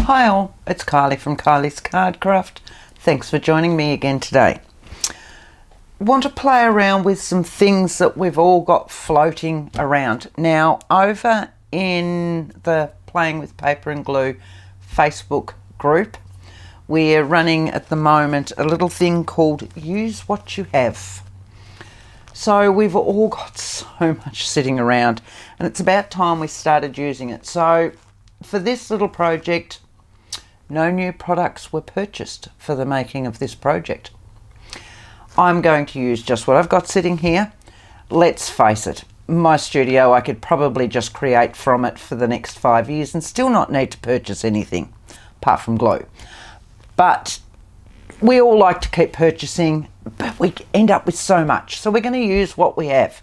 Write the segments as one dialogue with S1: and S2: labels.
S1: Hi all, it's Kylie from Kylie's Cardcraft. Thanks for joining me again today. Want to play around with some things that we've all got floating around. Now, over in the Playing with Paper and Glue Facebook group, we're running at the moment a little thing called Use What You Have. So we've all got so much sitting around and it's about time we started using it. So for this little project, no new products were purchased for the making of this project. I'm going to use just what I've got sitting here. Let's face it, my studio I could probably just create from it for the next 5 years and still not need to purchase anything apart from glue. But we all like to keep purchasing, but we end up with so much. So we're going to use what we have,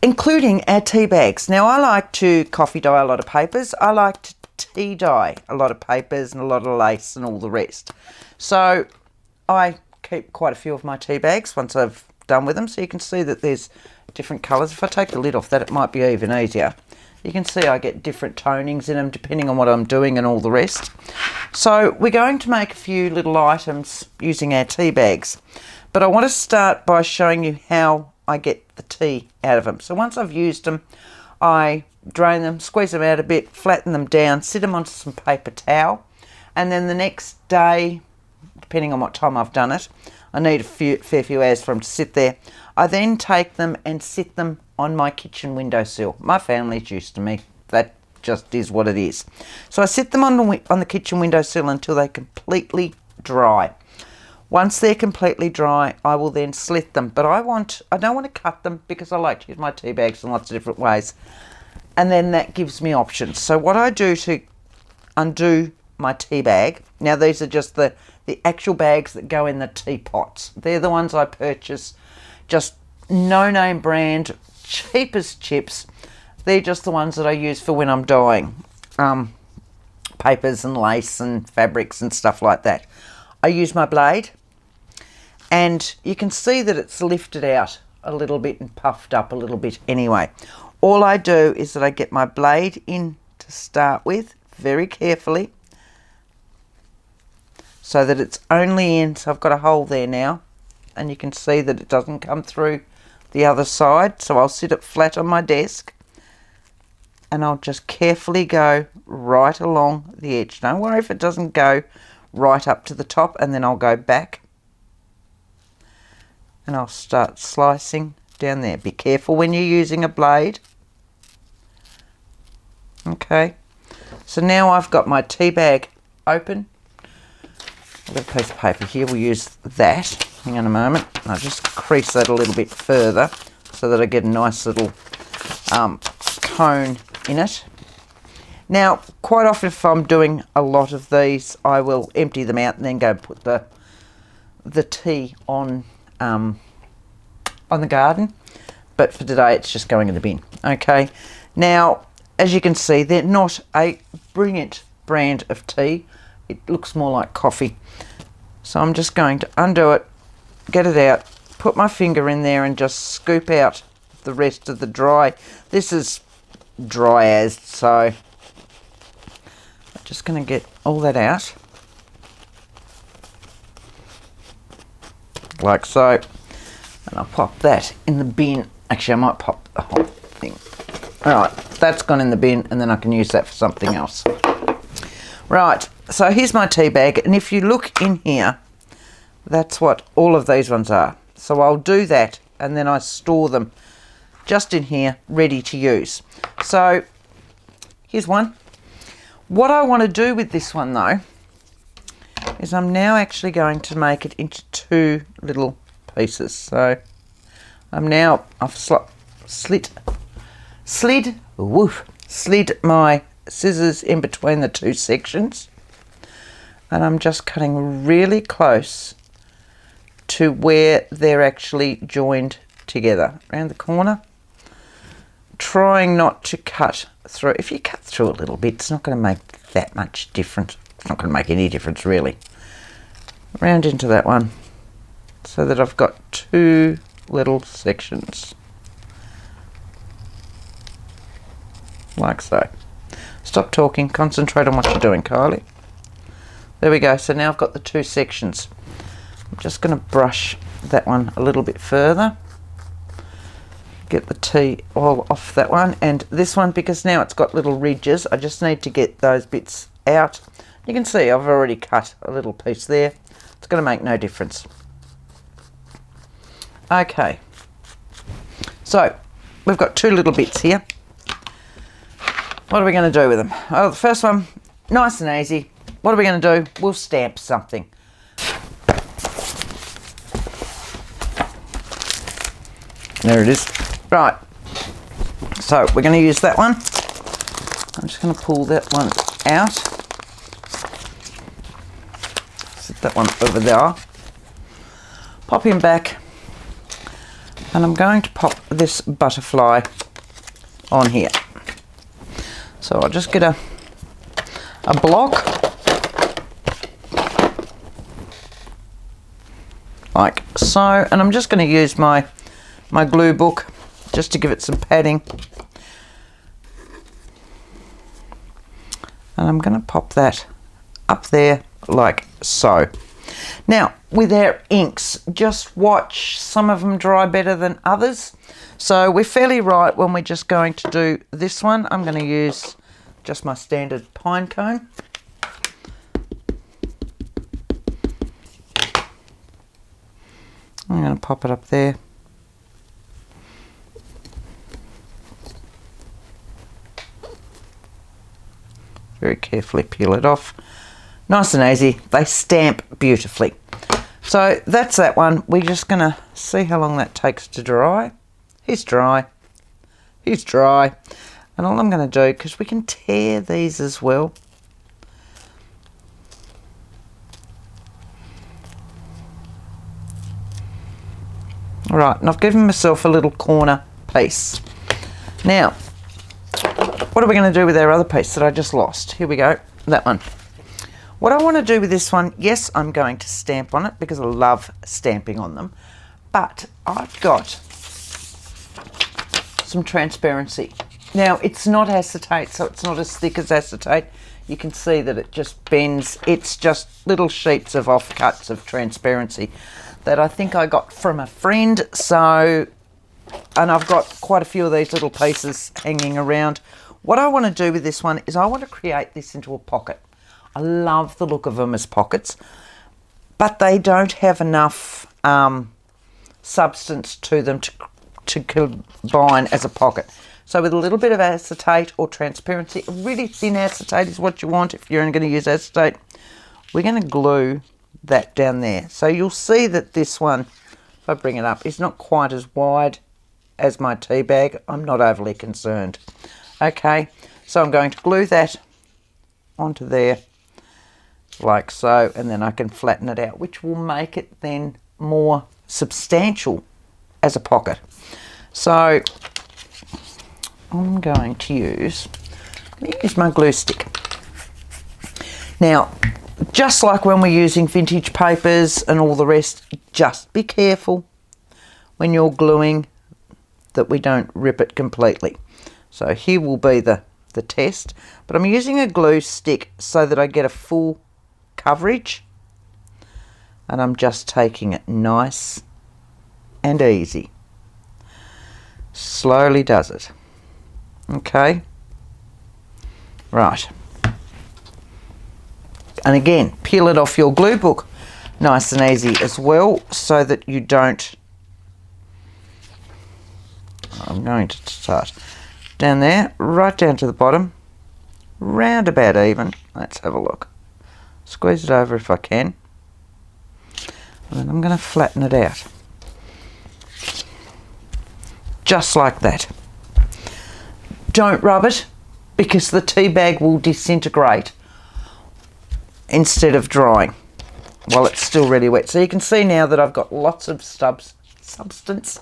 S1: including our tea bags. Now I like to coffee dye a lot of papers. I like to tea dye a lot of papers and a lot of lace and all the rest. So I keep quite a few of my tea bags once I've done with them. So you can see that there's different colours. If I take the lid off that, it might be even easier. You can see I get different tonings in them depending on what I'm doing and all the rest. So we're going to make a few little items using our tea bags. But I want to start by showing you how I get the tea out of them. So once I've used them, I drain them, squeeze them out a bit, flatten them down, sit them onto some paper towel, and then the next day, depending on what time I've done it, I need a fair few hours for them to sit there. I then take them and sit them on my kitchen windowsill. My family's used to me. That just is what it is. So I sit them on the kitchen windowsill until they're completely dry. Once they're completely dry, I will then slit them. But I don't want to cut them because I like to use my tea bags in lots of different ways. And then that gives me options. So what I do to undo my tea bag, now these are just the actual bags that go in the teapots. They're the ones I purchase, just no-name brand, cheap as chips. They're just the ones that I use for when I'm dyeing papers and lace and fabrics and stuff like that. I use my blade, and you can see that it's lifted out a little bit and puffed up a little bit anyway. All I do is that I get my blade in to start with very carefully so that it's only in, so I've got a hole there now, and you can see that it doesn't come through the other side. So I'll sit it flat on my desk and I'll just carefully go right along the edge. Don't worry if it doesn't go right up to the top, and then I'll go back and I'll start slicing down there. Be careful when you're using a blade. Okay, so now I've got my tea bag open. I've got a piece of paper here, we'll use that. Hang on a moment, I'll just crease that a little bit further so that I get a nice little cone in it. Now, quite often if I'm doing a lot of these, I will empty them out and then go and put the tea on the garden. But for today, it's just going in the bin. Okay. Now, as you can see, they're not a brilliant brand of tea. It looks more like coffee. So I'm just going to undo it, get it out, put my finger in there and just scoop out the rest of the dry. This is dry as, so just going to get all that out like so, and I'll pop that in the bin. Actually, I might pop the whole thing. Alright, that's gone in the bin, and then I can use that for something else. Right, so here's my tea bag, and if you look in here, that's what all of these ones are. So I'll do that, and then I store them just in here, ready to use. So here's one. What I want to do with this one though is I'm now actually going to make it into two little pieces. So I've slid my scissors in between the two sections, and I'm just cutting really close to where they're actually joined together around the corner, trying not to cut through. If you cut through a little bit, it's not going to make that much difference. It's not going to make any difference really. Round into that one so that I've got two little sections like so. Stop talking, concentrate on what you're doing, Kylie. There we go. So now I've got the two sections. I'm just going to brush that one a little bit further. Get the tea all off that one and this one, because now it's got little ridges. I just need to get those bits out. You can see I've already cut a little piece there. It's going to make no difference. Okay, so we've got two little bits here. What are we going to do with them? Oh, the first one, nice and easy. What are we going to do? We'll stamp something. There it is. Right, so we're going to use that one. I'm just going to pull that one out. Set that one over there. Pop him back. And I'm going to pop this butterfly on here. So I'll just get a block. Like so. And I'm just going to use my glue book just to give it some padding. And I'm going to pop that up there like so. Now, with our inks, just watch, some of them dry better than others. So we're fairly right when we're just going to do this one. I'm going to use just my standard pine cone. I'm going to pop it up there. Very carefully peel it off. Nice and easy. They stamp beautifully. So that's that one. We're just going to see how long that takes to dry. He's dry. He's dry. And all I'm going to do, because we can tear these as well. All right, and I've given myself a little corner piece. Now, what are we going to do with our other piece that I just lost? Here we go, that one. What I want to do with this one, yes, I'm going to stamp on it because I love stamping on them, but I've got some transparency. Now, it's not acetate, so it's not as thick as acetate. You can see that it just bends. It's just little sheets of offcuts of transparency that I think I got from a friend. So, and I've got quite a few of these little pieces hanging around. What I want to do with this one is I want to create this into a pocket. I love the look of them as pockets, but they don't have enough substance to them to combine as a pocket. So with a little bit of acetate or transparency, really thin acetate is what you want if you're going to use acetate. We're going to glue that down there. So you'll see that this one, if I bring it up, is not quite as wide as my tea bag. I'm not overly concerned. Okay, so I'm going to glue that onto there like so, and then I can flatten it out, which will make it then more substantial as a pocket. So I'm going to use my glue stick. Now, just like when we're using vintage papers and all the rest, just be careful when you're gluing that we don't rip it completely. So here will be the test, but I'm using a glue stick so that I get a full coverage, and I'm just taking it nice and easy. Slowly does it. Okay, right, and again, peel it off your glue book nice and easy as well, so that you don't. I'm going to start down there, right down to the bottom, round about even. Let's have a look. Squeeze it over if I can, and then I'm going to flatten it out just like that. Don't rub it, because the tea bag will disintegrate instead of drying while it's still really wet. So you can see now that I've got lots of substance.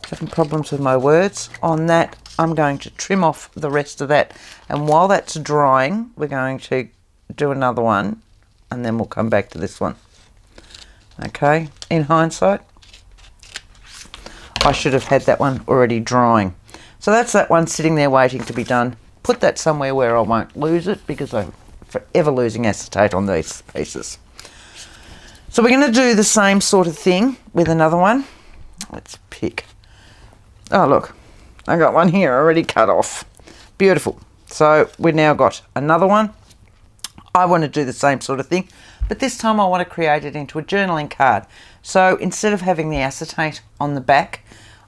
S1: Having problems with my words on that. I'm going to trim off the rest of that, and while that's drying, we're going to do another one, and then we'll come back to this one. Okay, in hindsight, I should have had that one already drying. So that's that one sitting there waiting to be done. put that somewhere where I won't lose it, because I'm forever losing acetate on these pieces. So we're going to do the same sort of thing with another one. Let's pick. Oh, look, I got one here already cut off. Beautiful. So we've now got another one. I want to do the same sort of thing, but this time I want to create it into a journaling card. So instead of having the acetate on the back,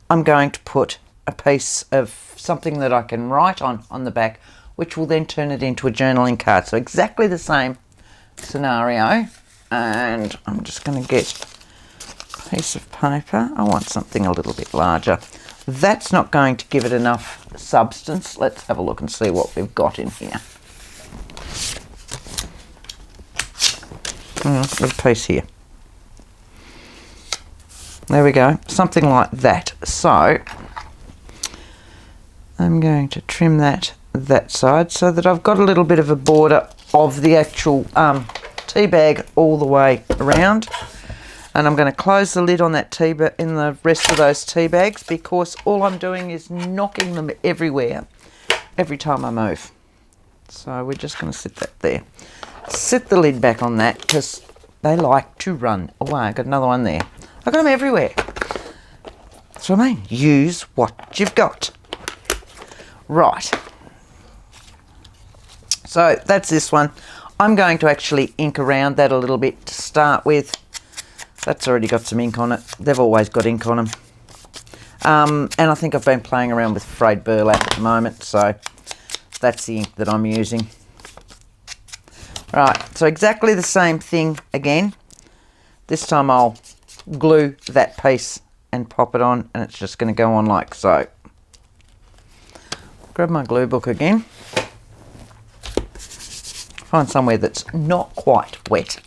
S1: I'm going to put a piece of something that I can write on the back, which will then turn it into a journaling card. So exactly the same scenario. And I'm just going to get a piece of paper. I want something a little bit larger. That's not going to give it enough substance. Let's have a look and see what we've got in here. Got a piece here. There we go, something like that. So I'm going to trim that side so that I've got a little bit of a border of the actual tea bag all the way around. And I'm going to close the lid on that tea bag in the rest of those tea bags, because all I'm doing is knocking them everywhere every time I move. So we're just going to sit that there. Set the lid back on that, because they like to run away. I've got another one there. I've got them everywhere. That's what I mean. Use what you've got. Right. So that's this one. I'm going to actually ink around that a little bit to start with. That's already got some ink on it. They've always got ink on them. And I think I've been playing around with frayed burlap at the moment, so that's the ink that I'm using. Right, so exactly the same thing again. This time I'll glue that piece and pop it on, and it's just going to go on like so. Grab my glue book again. Find somewhere that's not quite wet.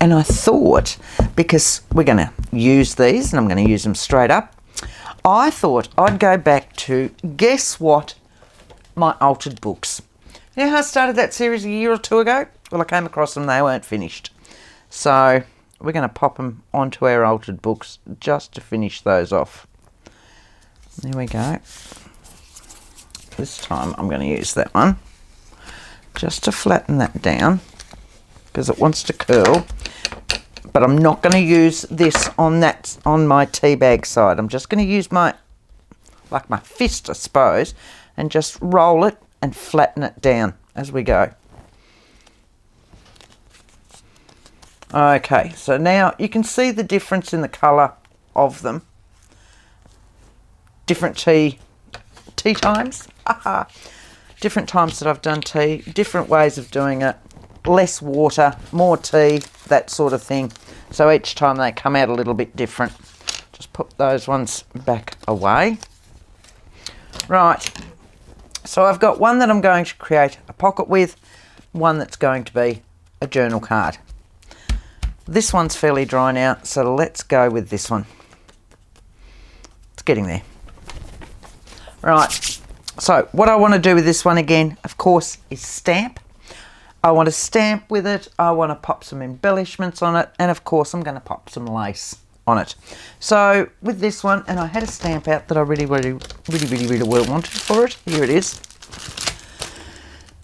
S1: And I thought, because we're going to use these, and I'm going to use them straight up, I thought I'd go back to, guess what, my altered books. You know how I started that series a year or two ago? Well, I came across them, they weren't finished. So we're going to pop them onto our altered books just to finish those off. There we go. This time I'm going to use that one just to flatten that down, because it wants to curl. But I'm not going to use this on my tea bag side. I'm just going to use my fist, I suppose, and just roll it and flatten it down as we go. Okay, so now you can see the difference in the colour of them. Different tea times. Different times that I've done tea, different ways of doing it. Less water, more tea, that sort of thing. So each time they come out a little bit different. Just put those ones back away. Right, so I've got one that I'm going to create a pocket with, one that's going to be a journal card. This one's fairly dry now, so let's go with this one. It's getting there. Right, so what I want to do with this one again, of course, is stamp. I want to stamp with it, I want to pop some embellishments on it, and of course I'm going to pop some lace on it. So with this one, and I had a stamp out that I really wanted for it. Here it is.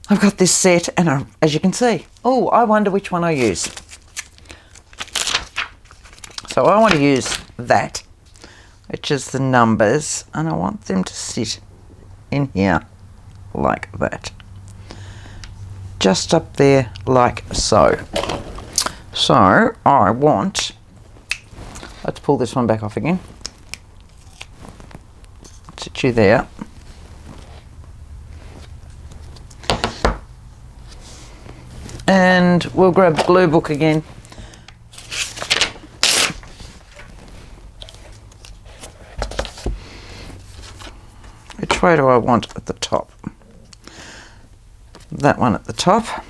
S1: I've got this set, and as you can see, oh, I wonder which one I use. So I want to use that, which is the numbers, and I want them to sit in here like that. Just up there like so. So I want, let's pull this one back off again. Sit you there. And we'll grab the glue book again. Which way do I want at the top? That one at the top.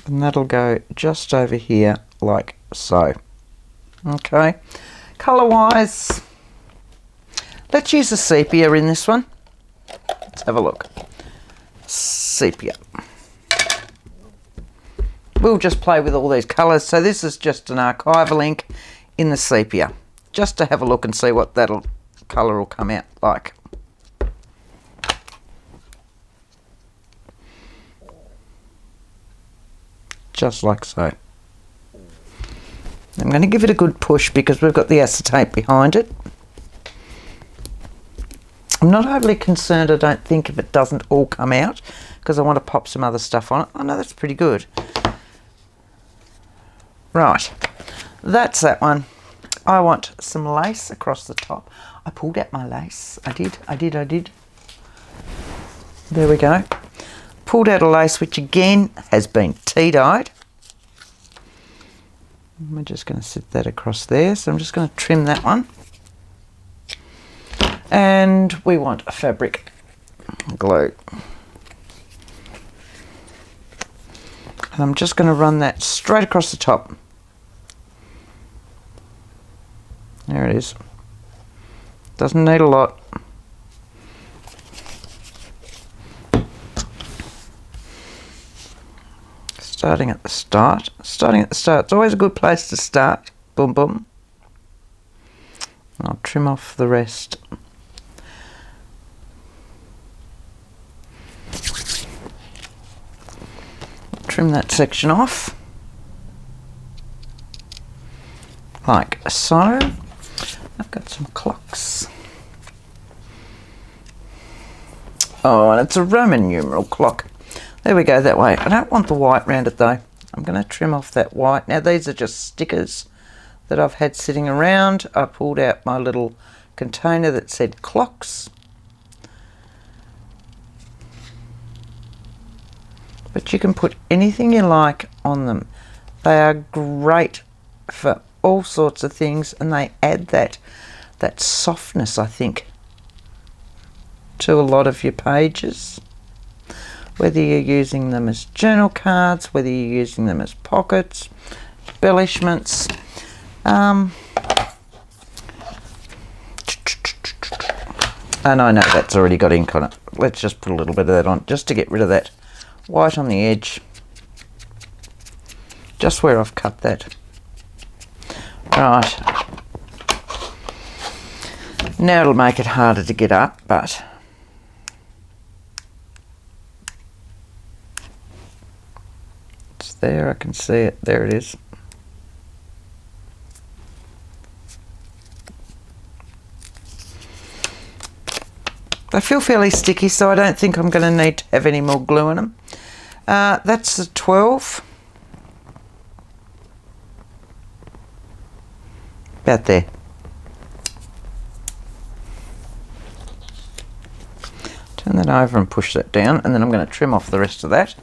S1: And that'll go just over here like so. Okay. Colour wise, let's use a sepia in this one. Let's have a look. Sepia. We'll just play with all these colours. So this is just an archival ink in the sepia. just to have a look and see what that colour will come out like. Just like so. I'm going to give it a good push because we've got the acetate behind it. I'm not overly concerned, I don't think, if it doesn't all come out, because I want to pop some other stuff on it. Oh no, that's pretty good. Right, that's that one. I want some lace across the top. I pulled out my lace. I did. There we go. Pulled out a lace which again has been tea dyed. We're just going to sit that across there. So I'm just going to trim that one. And we want a fabric glue. And I'm just going to run that straight across the top. There it is. Doesn't need a lot. Starting at the start. It's always a good place to start. Boom, boom. I'll trim off the rest. Trim that section off. Like so. I've got some clocks. Oh, and it's a Roman numeral clock. There we go, that way. I don't want the white round it though. I'm going to trim off that white. Now these are just stickers that I've had sitting around. I pulled out my little container that said clocks. But you can put anything you like on them. They are great for all sorts of things, and they add that softness, I think, to a lot of your pages. Whether you're using them as journal cards, whether you're using them as pockets, embellishments. And I know that's already got ink on it. Let's just put a little bit of that on, just to get rid of that white on the edge. Just where I've cut that. Right. Now it'll make it harder to get up, but it's there, I can see it. There it is. They feel fairly sticky, so I don't think I'm going to need to have any more glue in them. That's the 12. About there. Turn that over and push that down, and then I'm going to trim off the rest of that.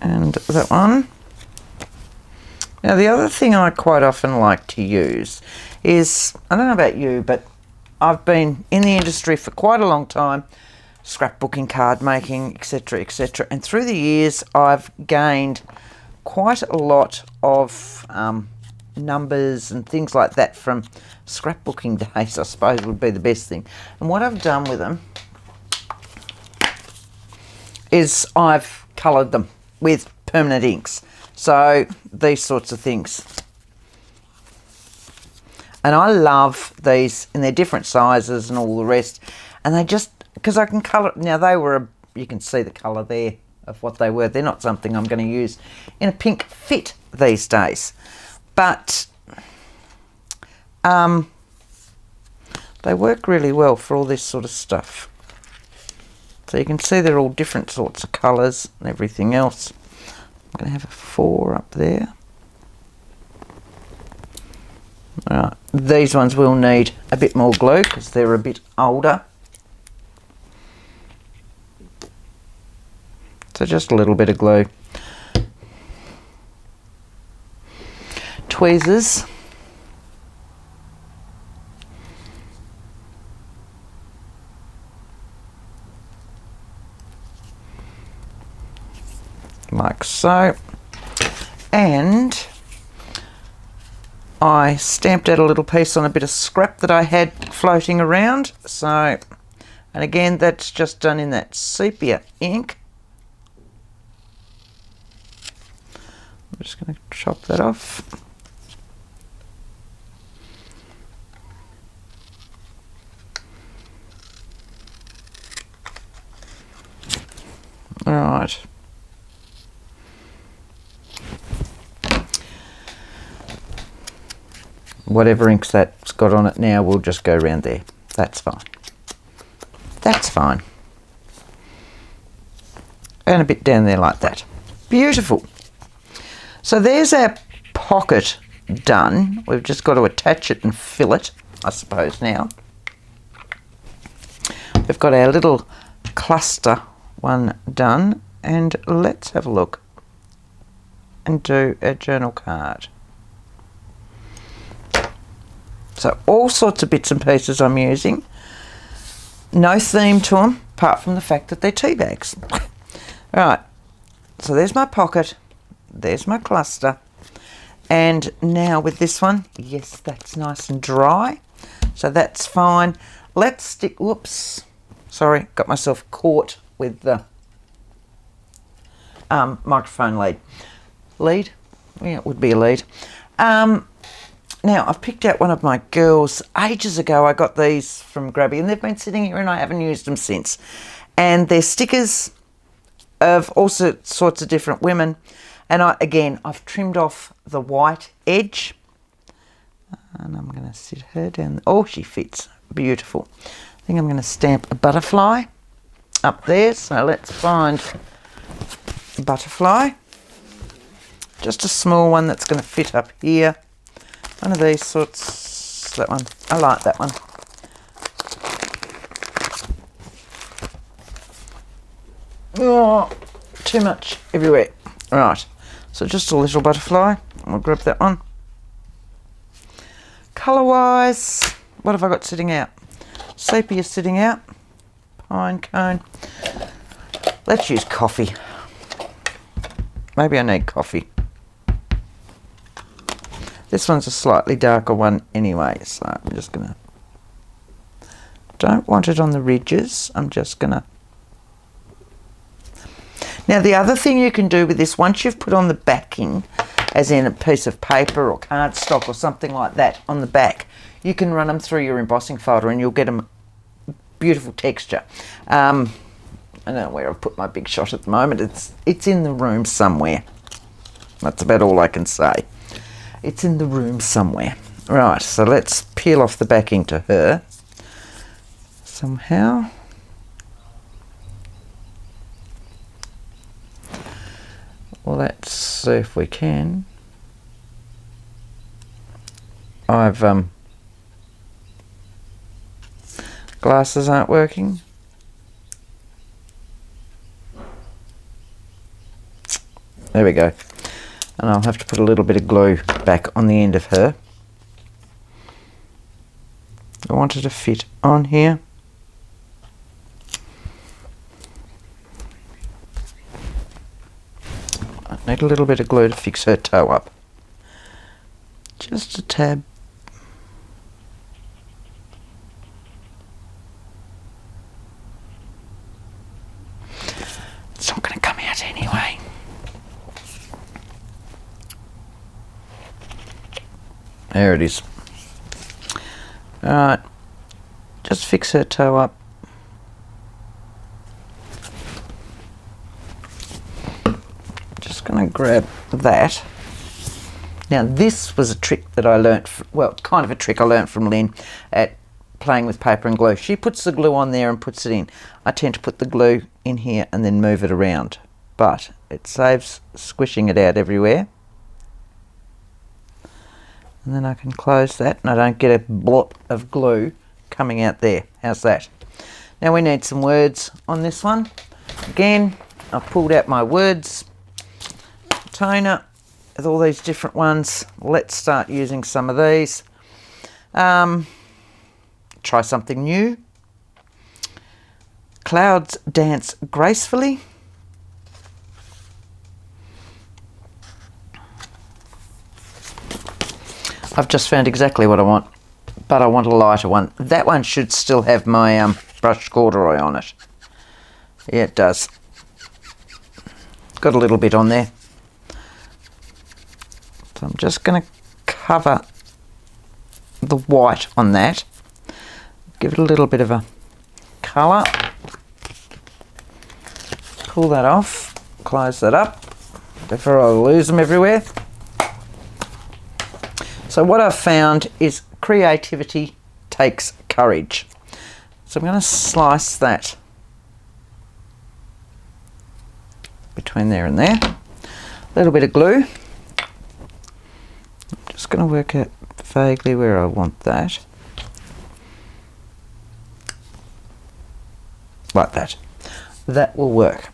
S1: And that one. Now the other thing I quite often like to use is, I don't know about you, but I've been in the industry for quite a long time, scrapbooking, card making, etc, etc, and through the years I've gained quite a lot of numbers and things like that from scrapbooking days, I suppose would be the best thing. And what I've done with them is I've coloured them with permanent inks. So these sorts of things. And I love these in their different sizes and all the rest. And they just, because I can colour, now they were, you can see the colour there of what they were. They're not something I'm going to use in a pink fit these days. But they work really well for all this sort of stuff. So you can see they're all different sorts of colours and everything else. I'm going to have a 4 up there. Right, these ones will need a bit more glue because they're a bit older. So just a little bit of glue. Tweezers. Like so. And I stamped out a little piece on a bit of scrap that I had floating around. So, and again, that's just done in that sepia ink. we're just going to chop that off. All right. Whatever inks that's got on it now, we'll just go around there. That's fine. That's fine. And a bit down there like that. Beautiful. So there's our pocket done. We've just got to attach it and fill it, I suppose, now. We've got our little cluster one done, and let's have a look and do a journal card. So all sorts of bits and pieces I'm using. No theme to them, apart from the fact that they're tea bags. Right, so there's my pocket, there's my cluster, and now with this one, yes, that's nice and dry, so that's fine. Let's stick, whoops, sorry, got myself caught with the microphone lead. Lead? Yeah, it would be a lead. Now, I've picked out one of my girls. Ages ago, I got these from Grabby, and they've been sitting here and I haven't used them since. And they're stickers of all sorts of different women. And I've trimmed off the white edge. And I'm going to sit her down. Oh, she fits. Beautiful. I think I'm going to stamp a butterfly up there. So let's find a butterfly. Just a small one that's going to fit up here. One of these sorts, that one. I like that one. Oh, too much everywhere. Right, so just a little butterfly. I'll grab that one. Colour-wise, what have I got sitting out? Sepia sitting out. Pine cone. Let's use coffee. Maybe I need coffee. This one's a slightly darker one anyway, so I'm just going to... Don't want it on the ridges, I'm just going to... Now the other thing you can do with this, once you've put on the backing, as in a piece of paper or cardstock or something like that on the back, you can run them through your embossing folder and you'll get a beautiful texture. I don't know where I've put my big shot at the moment. It's in the room somewhere. That's about all I can say. It's in the room somewhere. Right, so let's peel off the backing to her somehow. Well, let's see if we can. I've glasses aren't working. There we go. And I'll have to put a little bit of glue back on the end of her. I want it to fit on here. I need a little bit of glue to fix her toe up. Just a tab. It's not going to come out anyway. There it is. Alright, just fix her toe up. Just going to grab that. Now this was a trick that I learnt, well, kind of a trick I learnt from Lynn at playing with paper and glue. She puts the glue on there and puts it in. I tend to put the glue in here and then move it around, but it saves squishing it out everywhere. And then I can close that and I don't get a blot of glue coming out there. How's that? Now we need some words on this one. Again, I've pulled out my words toner with all these different ones. Let's start using some of these. Try something new. Clouds dance gracefully. I've just found exactly what I want, but I want a lighter one. That one should still have my brushed corduroy on it. Yeah, it does. Got a little bit on there. So I'm just going to cover the white on that. Give it a little bit of a colour. Pull that off. Close that up before I lose them everywhere. So what I've found is creativity takes courage. So I'm going to slice that between there and there. A little bit of glue. I'm just going to work out vaguely where I want that. Like that. That will work.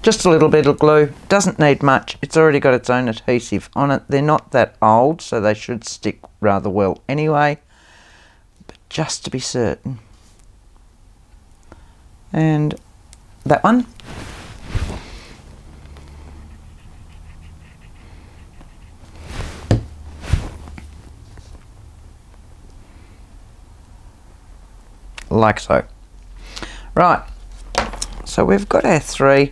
S1: Just a little bit of glue, doesn't need much, it's already got its own adhesive on it. They're not that old, so they should stick rather well anyway, but just to be certain. And that one. Like so. Right, so we've got our three.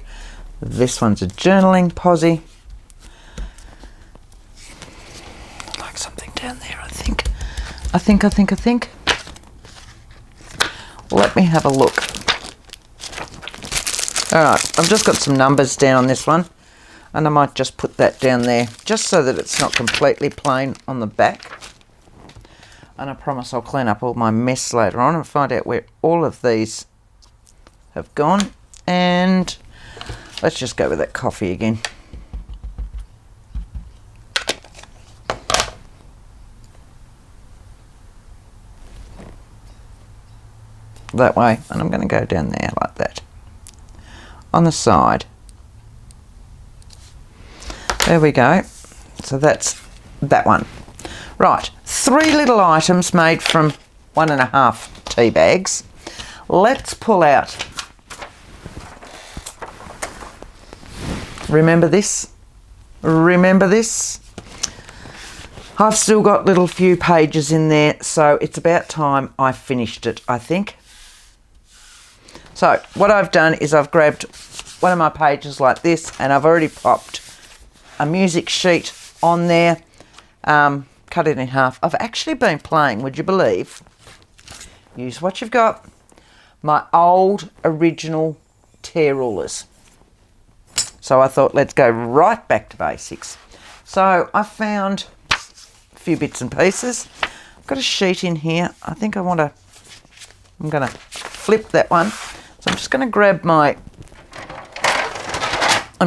S1: This one's a journaling posse. Like something down there, I think. I think. Let me have a look. Alright, I've just got some numbers down on this one. And I might just put that down there, just so that it's not completely plain on the back. And I promise I'll clean up all my mess later on and find out where all of these have gone. And let's just go with that coffee again. That way, and I'm going to go down there like that. On the side. There we go. So that's that one. Right, 3 little items made from 1.5 tea bags. Let's pull out. Remember this? Remember this? I've still got little few pages in there, so it's about time I finished it, I think. So what I've done is I've grabbed one of my pages like this, and I've already popped a music sheet on there, cut it in half. I've actually been playing, would you believe? Use what you've got. My old original tear rulers. So I thought, let's go right back to basics. So I found a few bits and pieces. I've got a sheet in here. I think I'm going to flip that one. So I'm just going to grab I'm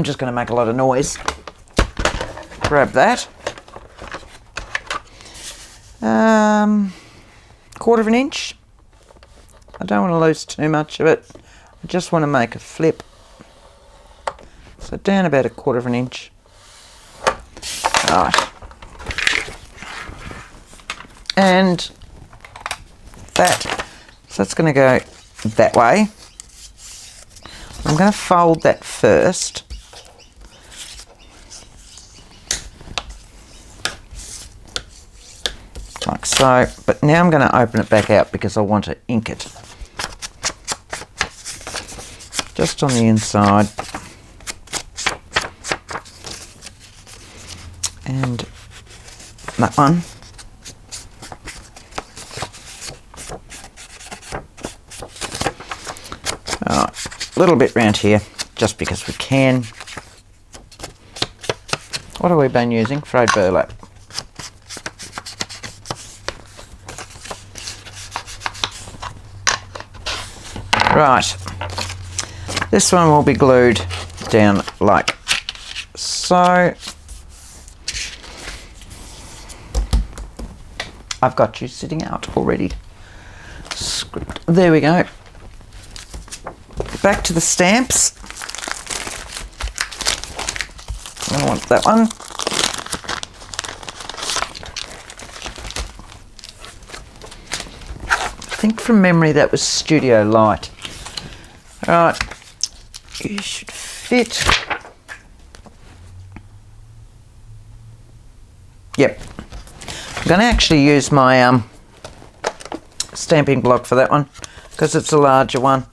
S1: just going to make a lot of noise. Grab that. 1/4 inch. I don't want to lose too much of it. I just want to make a flip. So down about 1/4 inch. Right. And that. So that's going to go that way. I'm going to fold that first. Like so. But now I'm going to open it back out because I want to ink it. Just on the inside. And that one. A little bit round here, just because we can. What have we been using? Frayed burlap. Right. This one will be glued down like so. I've got you sitting out already. Script. There we go. Back to the stamps. I want that one. I think from memory that was Studio Light. Alright. You should fit. Yep. I'm going to actually use my stamping block for that one because it's a larger one.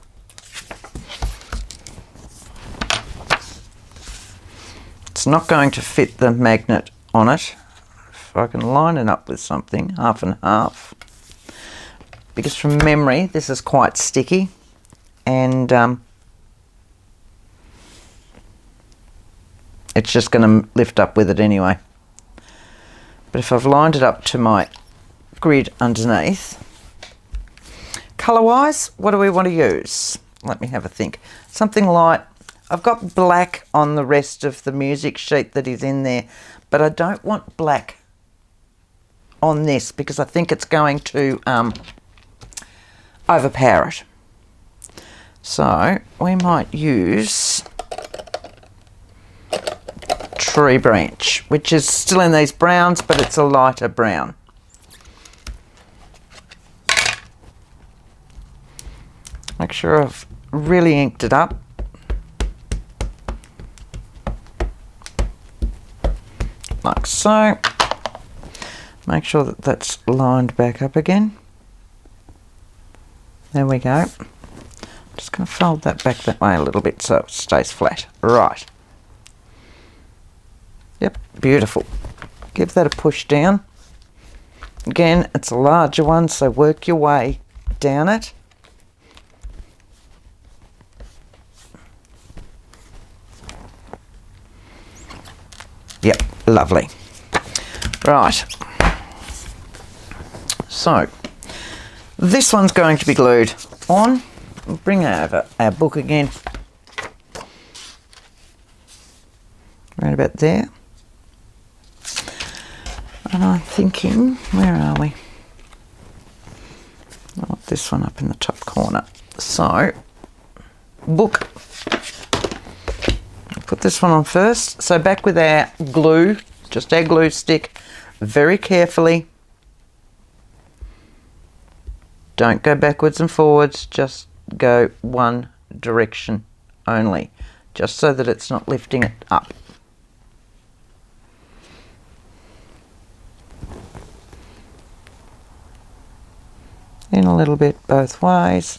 S1: It's not going to fit the magnet on it. If I can line it up with something, half and half. Because from memory, this is quite sticky. And it's just going to lift up with it anyway. But if I've lined it up to my grid underneath, colour-wise, what do we want to use? Let me have a think. Something light. I've got black on the rest of the music sheet that is in there, but I don't want black on this because I think it's going to overpower it. So we might use Tree Branch, which is still in these browns, but it's a lighter brown. Make sure I've really inked it up. Like so. Make sure that that's lined back up again. There we go. Just going to fold that back that way a little bit so it stays flat. Right. Yep, beautiful. Give that a push down. Again, it's a larger one, so work your way down it. Yep, lovely. Right. So, this one's going to be glued on. We'll bring over our book again. Right about there. And I'm thinking, where are we? I want this one up in the top corner. So, book. Put this one on first. So back with our glue, just our glue stick, very carefully. Don't go backwards and forwards, just go one direction only, just so that it's not lifting it up. In a little bit both ways.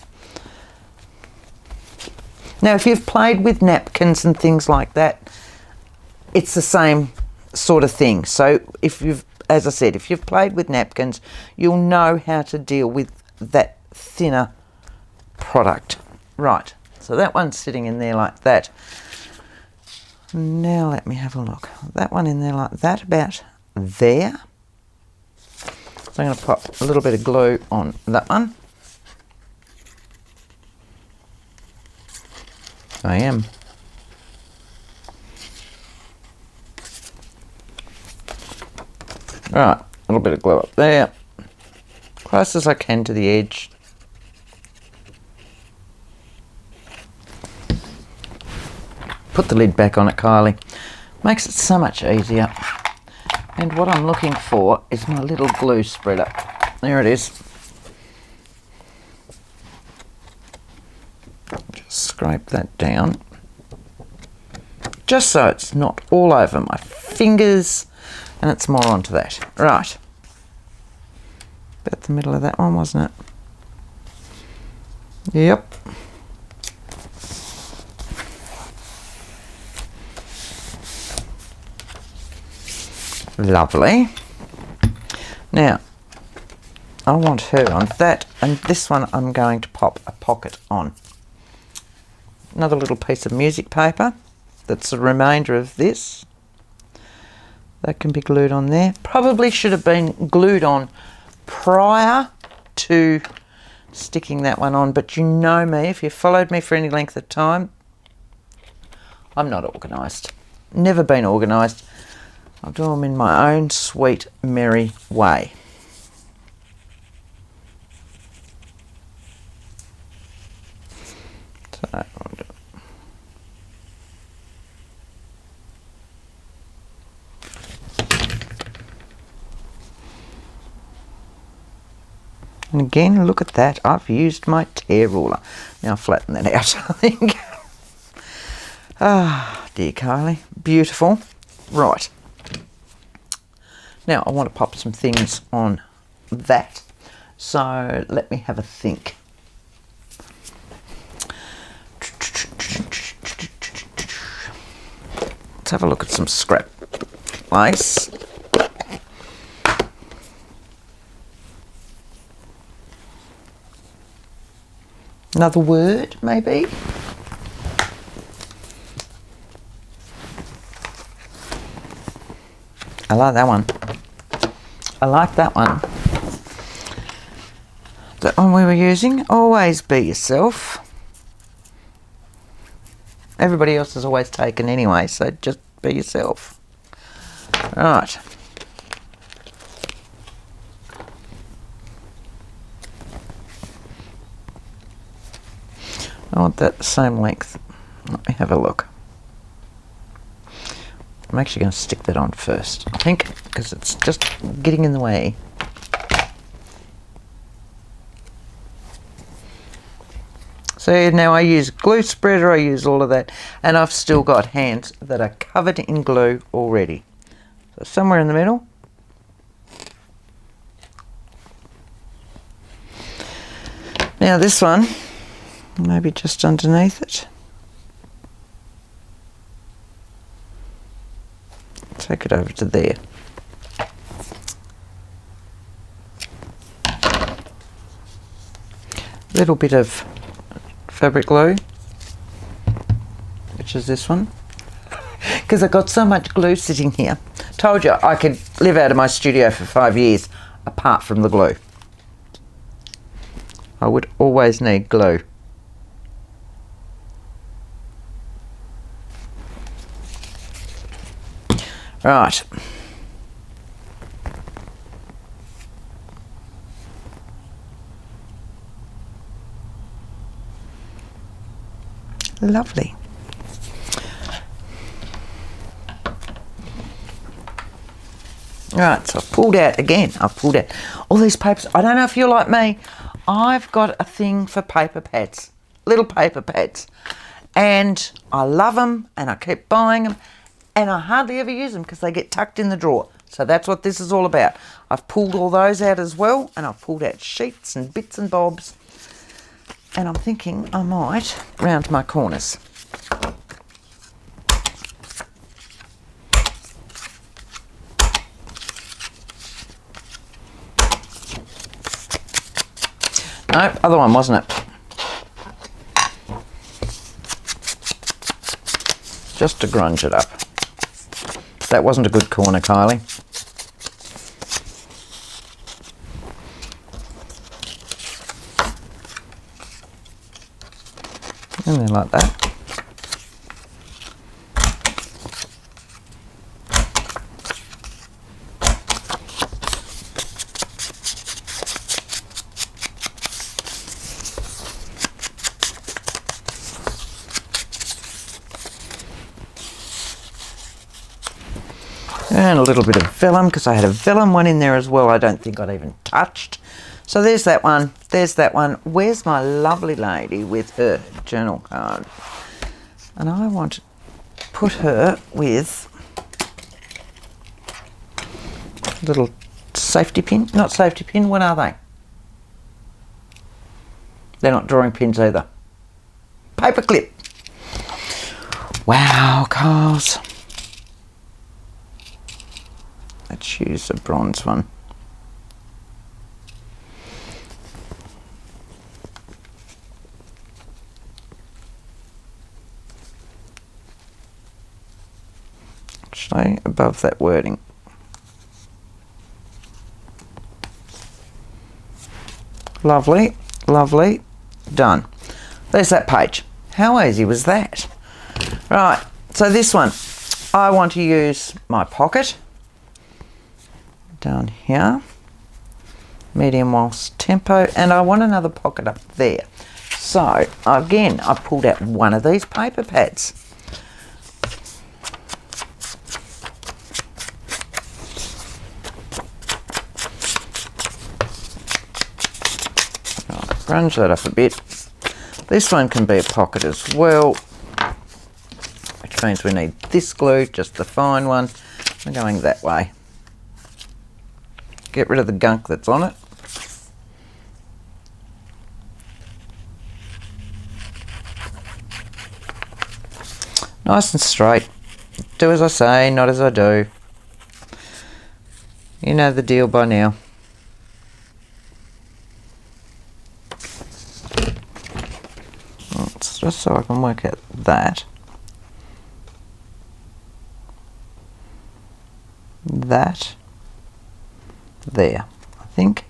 S1: Now, if you've played with napkins and things like that, it's the same sort of thing. So if you've, as I said, if you've played with napkins, you'll know how to deal with that thinner product. Right, so that one's sitting in there like that. Now let me have a look. That one in there like that, about there. So I'm going to pop a little bit of glue on that one. I am. Right, a little bit of glue up there. Close as I can to the edge. Put the lid back on it, Kylie. Makes it so much easier. And what I'm looking for is my little glue spreader. There it is. Just scrape that down. Just so it's not all over my fingers and it's more onto that. Right. About the middle of that one, wasn't it? Yep. Lovely. Now, I want her on that, and this one I'm going to pop a pocket on. Another little piece of music paper that's the remainder of this. That can be glued on there. Probably should have been glued on prior to sticking that one on, but you know me, if you've followed me for any length of time, I'm not organised. Never been organised. I'll do them in my own sweet, merry way. So, I'll do it. And again, look at that. I've used my tear ruler. Now flatten that out, I think. Ah, dear Kylie. Beautiful. Right. Now I want to pop some things on that. So let me have a think. Let's have a look at some scrap lace. Another word, maybe. I like that one. I like that one. That one we were using. Always be yourself. Everybody else is always taken anyway, so just be yourself. Right. I want that the same length. Let me have a look. I'm actually going to stick that on first, I think, because it's just getting in the way. So now I use glue spreader, I use all of that, and I've still got hands that are covered in glue already. So somewhere in the middle. Now this one, maybe just underneath it. Take it over to there. Little bit of fabric glue, which is this one, because I've got so much glue sitting here. Told you I could live out of my studio for 5 years apart from the glue. I would always need glue. Right. Lovely. Right, so I've pulled out again. I've pulled out all these papers. I don't know if you're like me. I've got a thing for paper pads, little paper pads. And I love them and I keep buying them. And I hardly ever use them because they get tucked in the drawer. So that's what this is all about. I've pulled all those out as well, and I've pulled out sheets and bits and bobs. And I'm thinking I might round my corners. No, other one, wasn't it? Just to grunge it up. That wasn't a good corner, Kylie. And then like that. And a little bit of vellum, because I had a vellum one in there as well. I don't think I'd even touched. So there's that one. There's that one. Where's my lovely lady with her journal card? And I want to put her with a little safety pin. Not safety pin. What are they? They're not drawing pins either. Paper clip. Wow, cars. Let's use a bronze one. Stay above that wording. Lovely, lovely, done. There's that page. How easy was that? Right, so this one, I want to use my pocket down here, medium whilst tempo, and I want another pocket up there. So again, I pulled out one of these paper pads. Grunge that up a bit. This one can be a pocket as well, which means we need this glue, just the fine one. We're going that way. Get rid of the gunk that's on it. Nice and straight. Do as I say, not as I do. You know the deal by now. It's just so I can work out that. That. There, I think.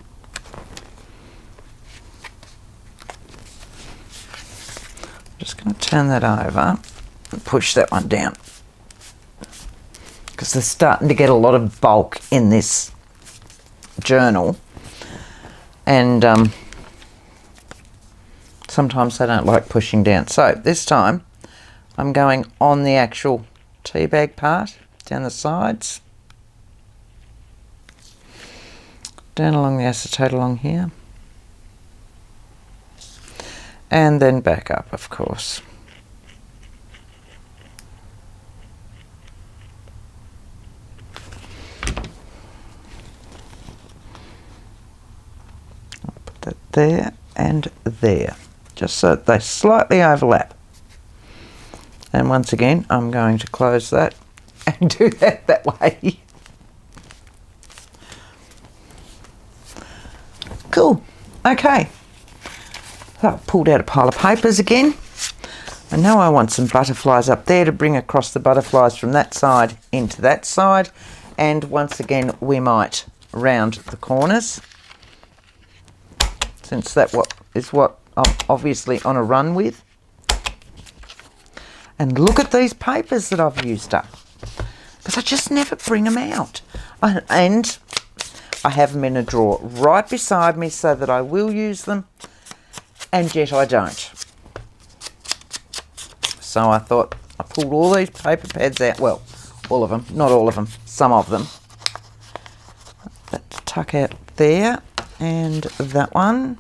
S1: I'm just going to turn that over and push that one down, because they're starting to get a lot of bulk in this journal, and sometimes I don't like pushing down. So this time I'm going on the actual tea bag part, down the sides, down along the acetate along here, and then back up, of course. I'll put that there and there, just so they slightly overlap. And once again, I'm going to close that and do that way. Cool. Okay. So I've pulled out a pile of papers again. I know I want some butterflies up there to bring across the butterflies from that side into that side. And once again, we might round the corners, since that is what I'm obviously on a run with. And look at these papers that I've used up, because I just never bring them out. And I have them in a drawer right beside me so that I will use them, and yet I don't. So I thought, I pulled all these paper pads out. Well, all of them, not all of them, some of them. That to tuck out there, and that one.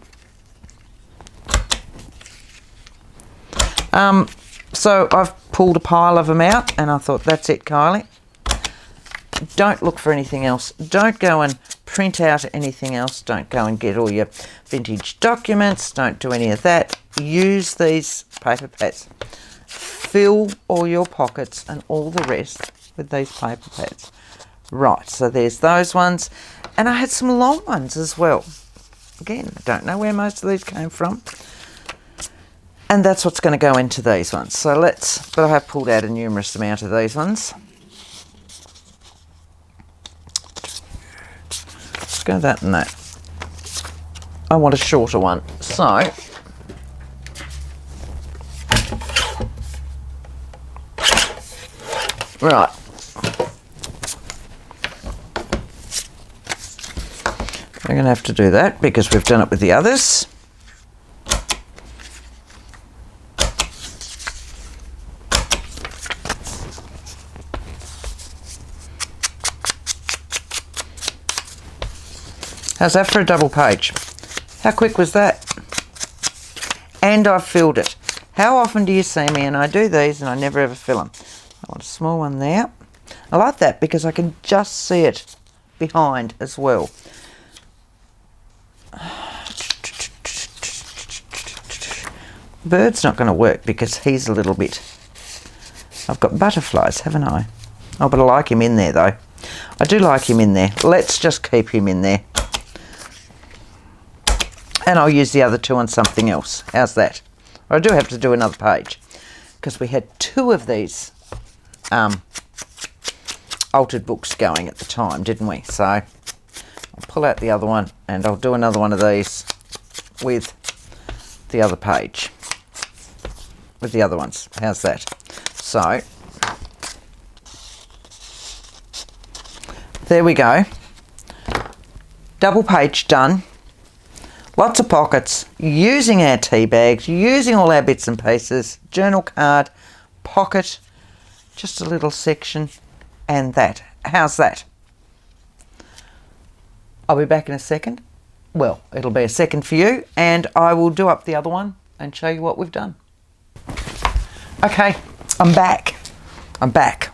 S1: So I've pulled a pile of them out, and I thought, that's it, Kylie. Don't look for anything else. Don't go and print out anything else. Don't go and get all your vintage documents. Don't do any of that. Use these paper pads. Fill all your pockets and all the rest with these paper pads. Right, so there's those ones. And I had some long ones as well. Again, I don't know where most of these came from. And that's what's going to go into these ones. So but I have pulled out a numerous amount of these ones. Let's go that and that. I want a shorter one. So, right. We're going to have to do that because we've done it with the others. How's that for a double page? How quick was that? And I've filled it. How often do you see me and I do these and I never ever fill them? I want a small one there. I like that because I can just see it behind as well. Bird's not going to work because he's a little bit... I've got butterflies, haven't I? Oh, but I like him in there though. I do like him in there. Let's just keep him in there. And I'll use the other two on something else. How's that? I do have to do another page because we had two of these altered books going at the time, didn't we? So I'll pull out the other one and I'll do another one of these with the other page, with the other ones. How's that? So there we go. Double page done. Lots of pockets, using our tea bags, using all our bits and pieces, journal card, pocket, just a little section, and that. How's that? I'll be back in a second. Well, it'll be a second for you, and I will do up the other one and show you what we've done. Okay, I'm back.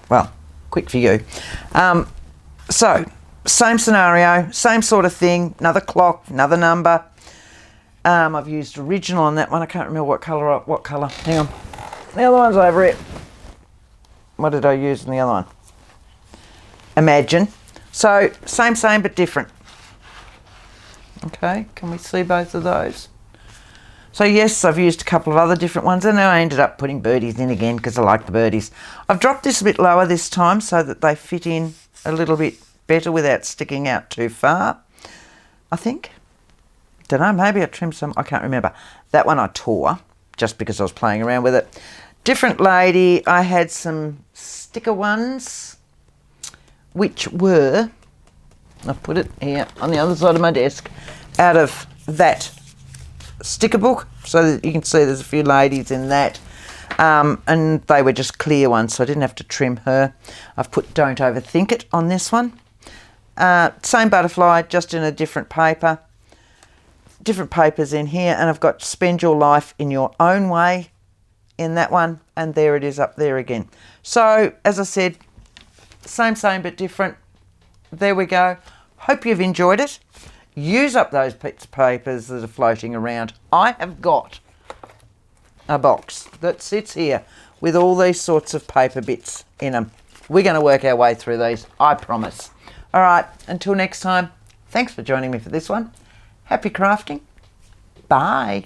S1: Well, quick for you. So, same scenario, same sort of thing, another clock, another number. I've used original on that one. I can't remember what colour. Hang on. The other one's over here. what did I use in the other one? Imagine. So same but different. Okay, can we see both of those? So yes, I've used a couple of other different ones, and then I ended up putting birdies in again because I like the birdies. I've dropped this a bit lower this time so that they fit in a little bit better without sticking out too far, I think. Don't know, maybe I trimmed some, I can't remember. That one I tore just because I was playing around with it. Different lady, I had some sticker ones, which were, I've put it here on the other side of my desk, out of that sticker book, so that you can see there's a few ladies in that, and they were just clear ones, so I didn't have to trim her. I've put Don't Overthink It on this one. Same butterfly, just in a different paper. Different papers in here, and I've got Spend Your Life in Your Own Way in that one, and there it is up there again. So as I said, same but different. There we go. Hope you've enjoyed it. Use up those bits of papers that are floating around. I have got a box that sits here with all these sorts of paper bits in them. We're going to work our way through these, I promise. All right, until next time, thanks for joining me for this one. Happy crafting. Bye.